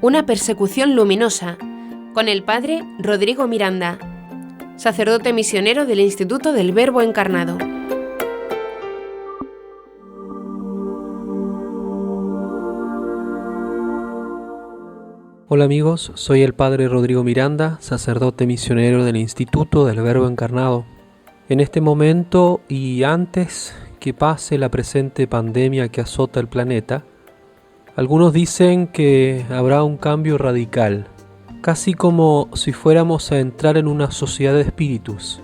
Una persecución luminosa, con el padre Rodrigo Miranda, sacerdote misionero del Instituto del Verbo Encarnado. Hola amigos, soy el padre Rodrigo Miranda, sacerdote misionero del Instituto del Verbo Encarnado. En este momento y antes que pase la presente pandemia que azota el planeta, algunos dicen que habrá un cambio radical, casi como si fuéramos a entrar en una sociedad de espíritus,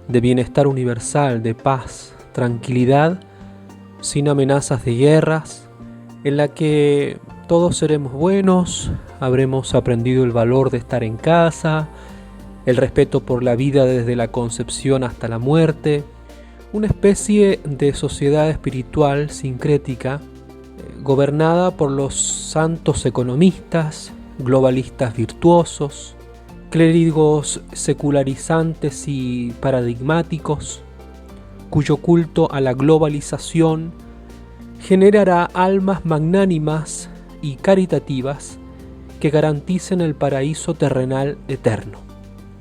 de bienestar universal, de paz, tranquilidad, sin amenazas de guerras, en la que todos seremos buenos, habremos aprendido el valor de estar en casa, el respeto por la vida desde la concepción hasta la muerte, una especie de sociedad espiritual sincrética, gobernada por los santos economistas, globalistas virtuosos, clérigos secularizantes y paradigmáticos, cuyo culto a la globalización generará almas magnánimas y caritativas que garanticen el paraíso terrenal eterno.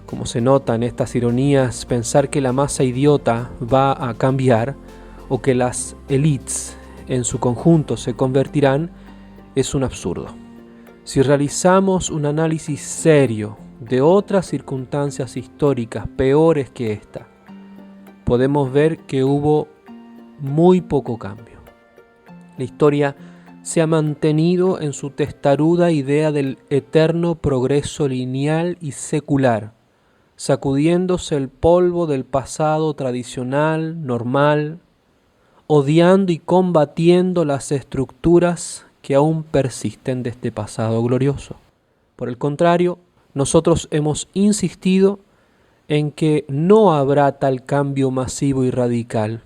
Como se nota en estas ironías, pensar que la masa idiota va a cambiar o que las élites en su conjunto se convertirán es un absurdo. Si realizamos un análisis serio de otras circunstancias históricas peores que esta, podemos ver que hubo muy poco cambio. La historia se ha mantenido en su testaruda idea del eterno progreso lineal y secular, sacudiéndose el polvo del pasado tradicional, normal, odiando y combatiendo las estructuras que aún persisten de este pasado glorioso. Por el contrario, nosotros hemos insistido en que no habrá tal cambio masivo y radical,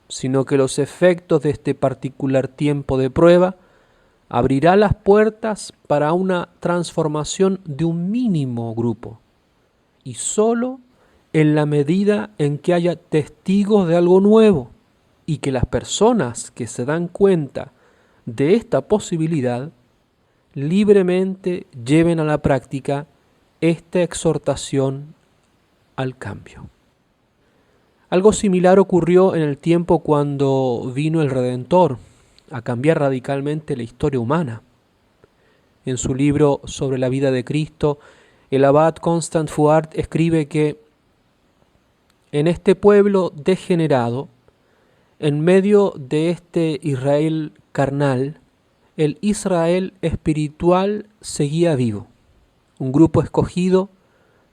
sino que los efectos de este particular tiempo de prueba abrirá las puertas para una transformación de un mínimo grupo, y solo en la medida en que haya testigos de algo nuevo, y que las personas que se dan cuenta de esta posibilidad libremente lleven a la práctica esta exhortación al cambio. Algo similar ocurrió en el tiempo cuando vino el Redentor a cambiar radicalmente la historia humana. En su libro sobre la vida de Cristo, el abad Constant Fouart escribe que en este pueblo degenerado, en medio de este Israel carnal, el Israel espiritual seguía vivo, un grupo escogido,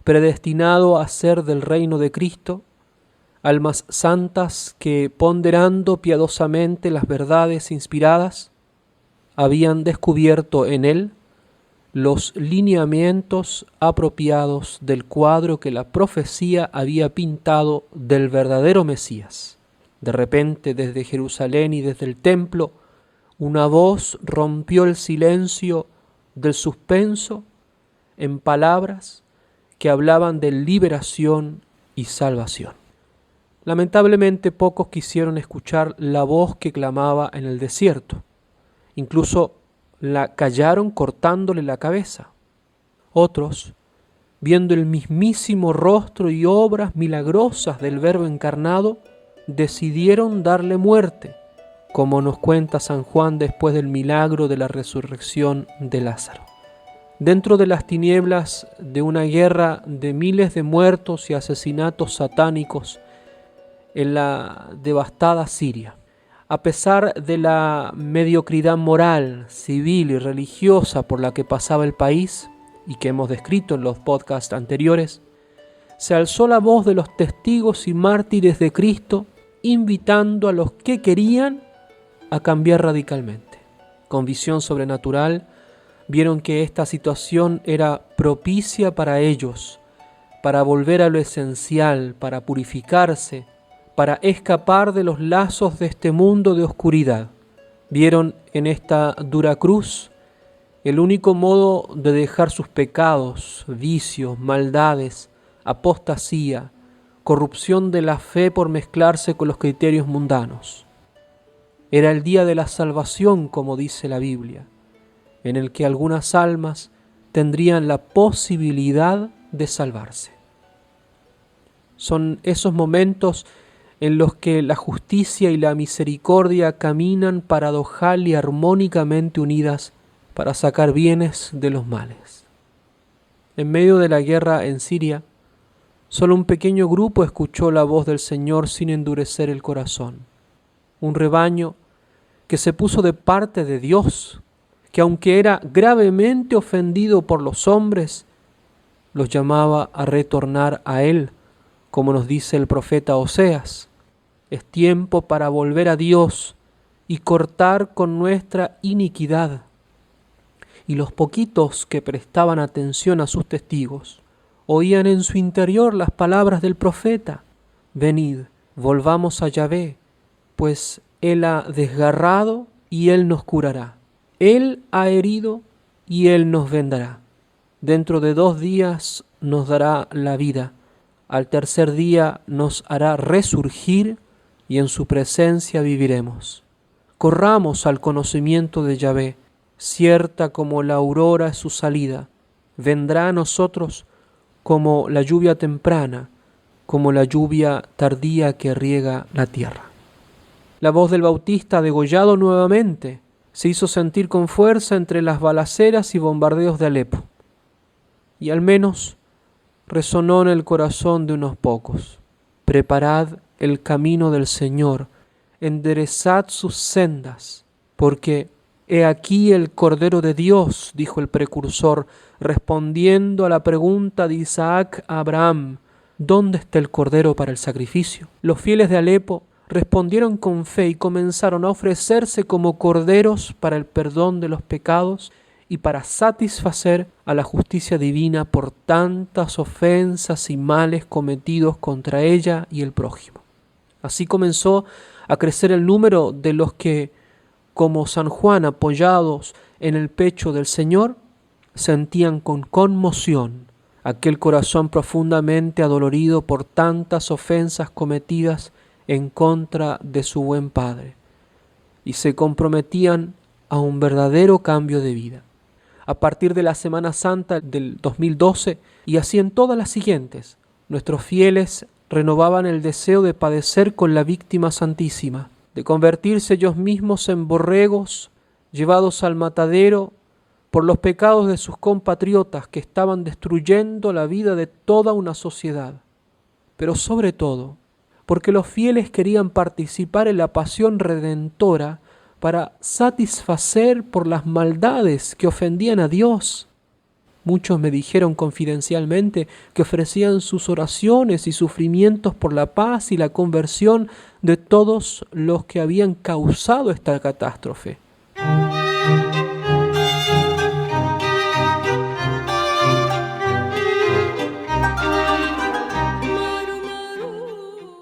predestinado a ser del reino de Cristo, almas santas que, ponderando piadosamente las verdades inspiradas, habían descubierto en él los lineamientos apropiados del cuadro que la profecía había pintado del verdadero Mesías. De repente, desde Jerusalén y desde el templo, una voz rompió el silencio del suspenso en palabras que hablaban de liberación y salvación. Lamentablemente, pocos quisieron escuchar la voz que clamaba en el desierto. Incluso la callaron cortándole la cabeza. Otros, viendo el mismísimo rostro y obras milagrosas del Verbo encarnado, decidieron darle muerte, como nos cuenta San Juan después del milagro de la resurrección de Lázaro. Dentro de las tinieblas de una guerra de miles de muertos y asesinatos satánicos en la devastada Siria, a pesar de la mediocridad moral, civil y religiosa por la que pasaba el país y que hemos descrito en los podcasts anteriores, se alzó la voz de los testigos y mártires de Cristo, invitando a los que querían a cambiar radicalmente. Con visión sobrenatural, vieron que esta situación era propicia para ellos, para volver a lo esencial, para purificarse, para escapar de los lazos de este mundo de oscuridad. Vieron en esta dura cruz el único modo de dejar sus pecados, vicios, maldades, apostasía, corrupción de la fe por mezclarse con los criterios mundanos. Era el día de la salvación, como dice la Biblia, en el que algunas almas tendrían la posibilidad de salvarse. Son esos momentos en los que la justicia y la misericordia caminan paradojal y armónicamente unidas para sacar bienes de los males. En medio de la guerra en Siria, solo un pequeño grupo escuchó la voz del Señor sin endurecer el corazón. Un rebaño que se puso de parte de Dios, que aunque era gravemente ofendido por los hombres, los llamaba a retornar a Él, como nos dice el profeta Oseas. Es tiempo para volver a Dios y cortar con nuestra iniquidad. Y los poquitos que prestaban atención a sus testigos oían en su interior las palabras del profeta: venid, volvamos a Yahvé, pues Él ha desgarrado y Él nos curará. Él ha herido y Él nos vendará. Dentro de 2 días nos dará la vida. Al tercer día nos hará resurgir y en su presencia viviremos. Corramos al conocimiento de Yahvé, cierta como la aurora es su salida. Vendrá a nosotros como la lluvia temprana, como la lluvia tardía que riega la tierra. La voz del Bautista, degollado nuevamente, se hizo sentir con fuerza entre las balaceras y bombardeos de Alepo, y al menos resonó en el corazón de unos pocos: preparad el camino del Señor, enderezad sus sendas, porque he aquí el Cordero de Dios, dijo el precursor, respondiendo a la pregunta de Isaac a Abraham: ¿dónde está el Cordero para el sacrificio? Los fieles de Alepo respondieron con fe y comenzaron a ofrecerse como corderos para el perdón de los pecados y para satisfacer a la justicia divina por tantas ofensas y males cometidos contra ella y el prójimo. Así comenzó a crecer el número de los que, como San Juan, apoyados en el pecho del Señor, sentían con conmoción aquel corazón profundamente adolorido por tantas ofensas cometidas en contra de su buen Padre, y se comprometían a un verdadero cambio de vida. A partir de la Semana Santa del 2012 y así en todas las siguientes, nuestros fieles renovaban el deseo de padecer con la víctima santísima, de convertirse ellos mismos en borregos llevados al matadero por los pecados de sus compatriotas que estaban destruyendo la vida de toda una sociedad. Pero sobre todo, porque los fieles querían participar en la pasión redentora para satisfacer por las maldades que ofendían a Dios. Muchos me dijeron confidencialmente que ofrecían sus oraciones y sufrimientos por la paz y la conversión de todos los que habían causado esta catástrofe.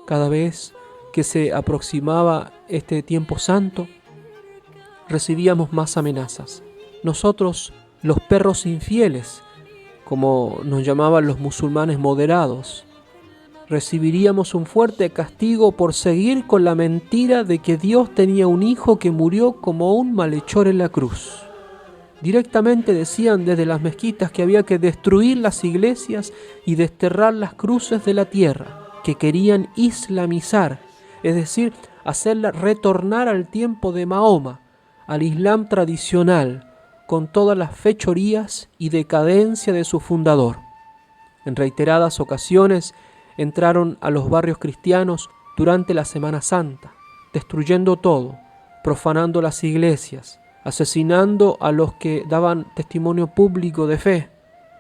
Cada vez que se aproximaba este tiempo santo, recibíamos más amenazas. Nosotros, los perros infieles, como nos llamaban los musulmanes moderados, recibiríamos un fuerte castigo por seguir con la mentira de que Dios tenía un hijo que murió como un malhechor en la cruz. Directamente decían desde las mezquitas que había que destruir las iglesias y desterrar las cruces de la tierra, que querían islamizar, es decir, hacerla retornar al tiempo de Mahoma, al Islam tradicional, con todas las fechorías y decadencia de su fundador. En reiteradas ocasiones entraron a los barrios cristianos durante la Semana Santa, destruyendo todo, profanando las iglesias, asesinando a los que daban testimonio público de fe,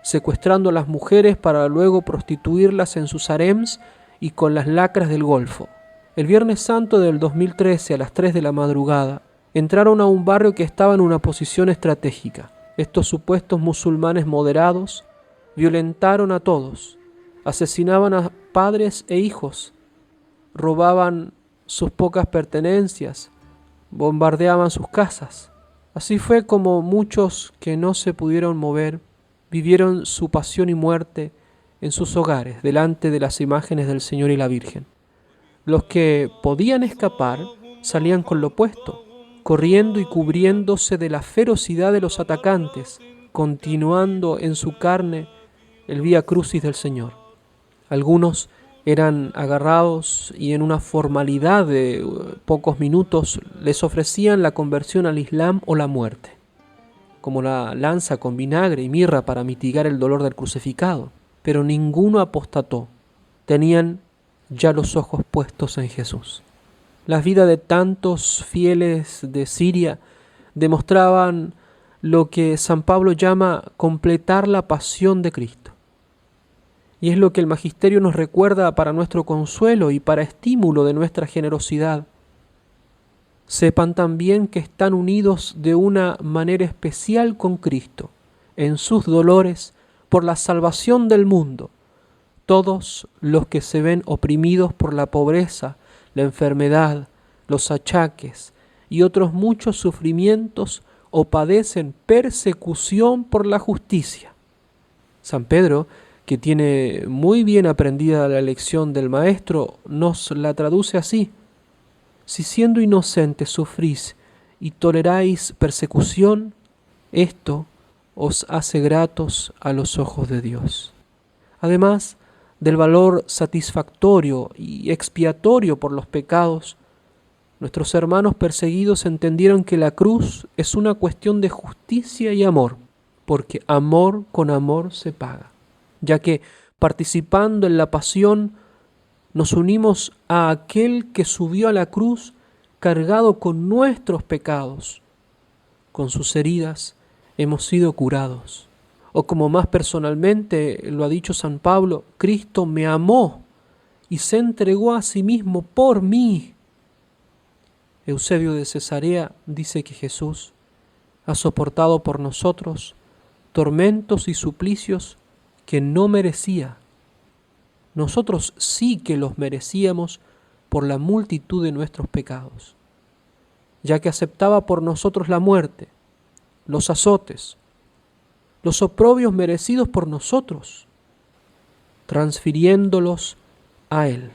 secuestrando a las mujeres para luego prostituirlas en sus harems y con las lacras del Golfo. El Viernes Santo del 2013 a las 3 de la madrugada entraron a un barrio que estaba en una posición estratégica. Estos supuestos musulmanes moderados violentaron a todos, asesinaban a padres e hijos, robaban sus pocas pertenencias, bombardeaban sus casas. Así fue como muchos que no se pudieron mover vivieron su pasión y muerte en sus hogares, delante de las imágenes del Señor y la Virgen. Los que podían escapar salían con lo puesto, corriendo y cubriéndose de la ferocidad de los atacantes, continuando en su carne el vía crucis del Señor. Algunos eran agarrados y en una formalidad de pocos minutos les ofrecían la conversión al Islam o la muerte, como la lanza con vinagre y mirra para mitigar el dolor del crucificado. Pero ninguno apostató, tenían ya los ojos puestos en Jesús. Las vidas de tantos fieles de Siria demostraban lo que San Pablo llama completar la pasión de Cristo. Y es lo que el Magisterio nos recuerda para nuestro consuelo y para estímulo de nuestra generosidad. Sepan también que están unidos de una manera especial con Cristo, en sus dolores por la salvación del mundo, todos los que se ven oprimidos por la pobreza, la enfermedad, los achaques y otros muchos sufrimientos o padecen persecución por la justicia. San Pedro, que tiene muy bien aprendida la lección del Maestro, nos la traduce así: si siendo inocentes sufrís y toleráis persecución, esto os hace gratos a los ojos de Dios. Además del valor satisfactorio y expiatorio por los pecados, nuestros hermanos perseguidos entendieron que la cruz es una cuestión de justicia y amor, porque amor con amor se paga, ya que participando en la pasión nos unimos a aquel que subió a la cruz cargado con nuestros pecados. Con sus heridas hemos sido curados. O como más personalmente lo ha dicho San Pablo, Cristo me amó y se entregó a sí mismo por mí. Eusebio de Cesarea dice que Jesús ha soportado por nosotros tormentos y suplicios que no merecía. Nosotros sí que los merecíamos por la multitud de nuestros pecados, ya que aceptaba por nosotros la muerte, los azotes, los oprobios merecidos por nosotros, transfiriéndolos a Él.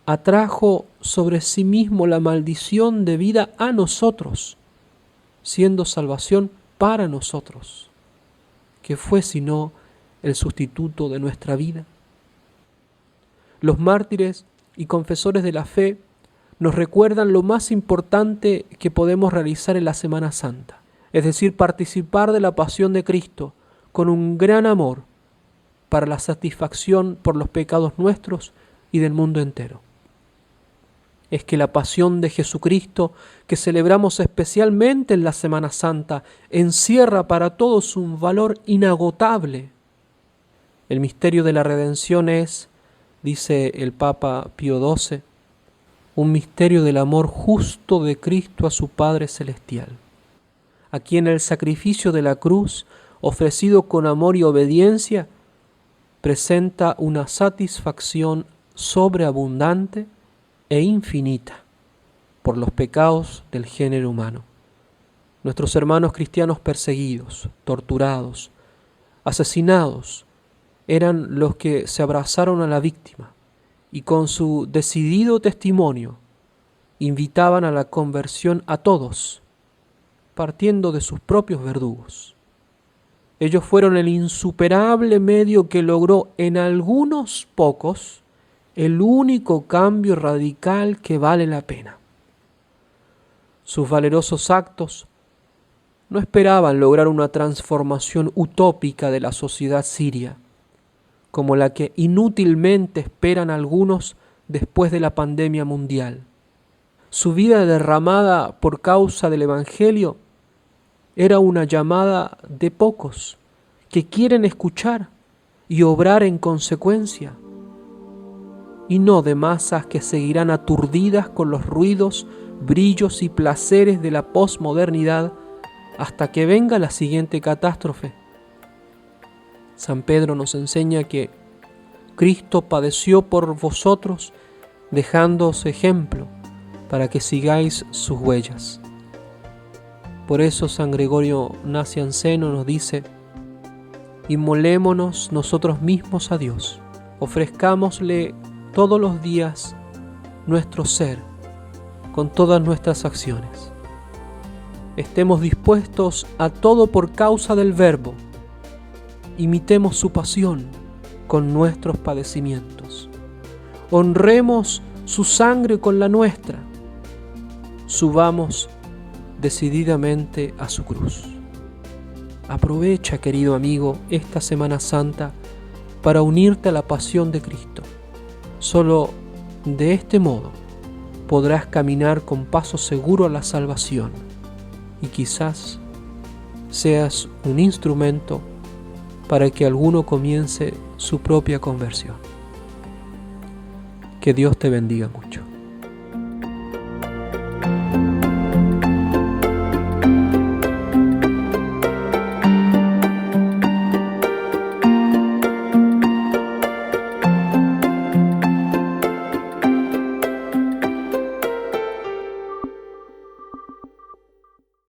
Atrajo sobre sí mismo la maldición debida a nosotros, siendo salvación para nosotros, que fue sino el sustituto de nuestra vida. Los mártires y confesores de la fe nos recuerdan lo más importante que podemos realizar en la Semana Santa, es decir, participar de la pasión de Cristo con un gran amor para la satisfacción por los pecados nuestros y del mundo entero. Es que la pasión de Jesucristo, que celebramos especialmente en la Semana Santa, encierra para todos un valor inagotable. El misterio de la redención es, dice el Papa Pío XII, un misterio del amor justo de Cristo a su Padre Celestial, a quien el sacrificio de la cruz, ofrecido con amor y obediencia, presenta una satisfacción sobreabundante e infinita por los pecados del género humano. Nuestros hermanos cristianos perseguidos, torturados, asesinados, eran los que se abrazaron a la víctima y con su decidido testimonio invitaban a la conversión a todos, partiendo de sus propios verdugos. Ellos fueron el insuperable medio que logró en algunos pocos el único cambio radical que vale la pena. Sus valerosos actos no esperaban lograr una transformación utópica de la sociedad siria, como la que inútilmente esperan algunos después de la pandemia mundial. Su vida derramada por causa del Evangelio era una llamada de pocos que quieren escuchar y obrar en consecuencia, y no de masas que seguirán aturdidas con los ruidos, brillos y placeres de la posmodernidad hasta que venga la siguiente catástrofe. San Pedro nos enseña que Cristo padeció por vosotros, dejándoos ejemplo para que sigáis sus huellas. Por eso San Gregorio Nacianceno nos dice: inmolémonos nosotros mismos a Dios, ofrezcámosle todos los días nuestro ser con todas nuestras acciones, Estemos dispuestos a todo por causa del Verbo. Imitemos su pasión con nuestros padecimientos. Honremos su sangre con la nuestra. Subamos decididamente a su cruz. Aprovecha, querido amigo, esta Semana Santa para unirte a la pasión de Cristo. Solo de este modo podrás caminar con paso seguro a la salvación y quizás seas un instrumento para que alguno comience su propia conversión. Que Dios te bendiga mucho.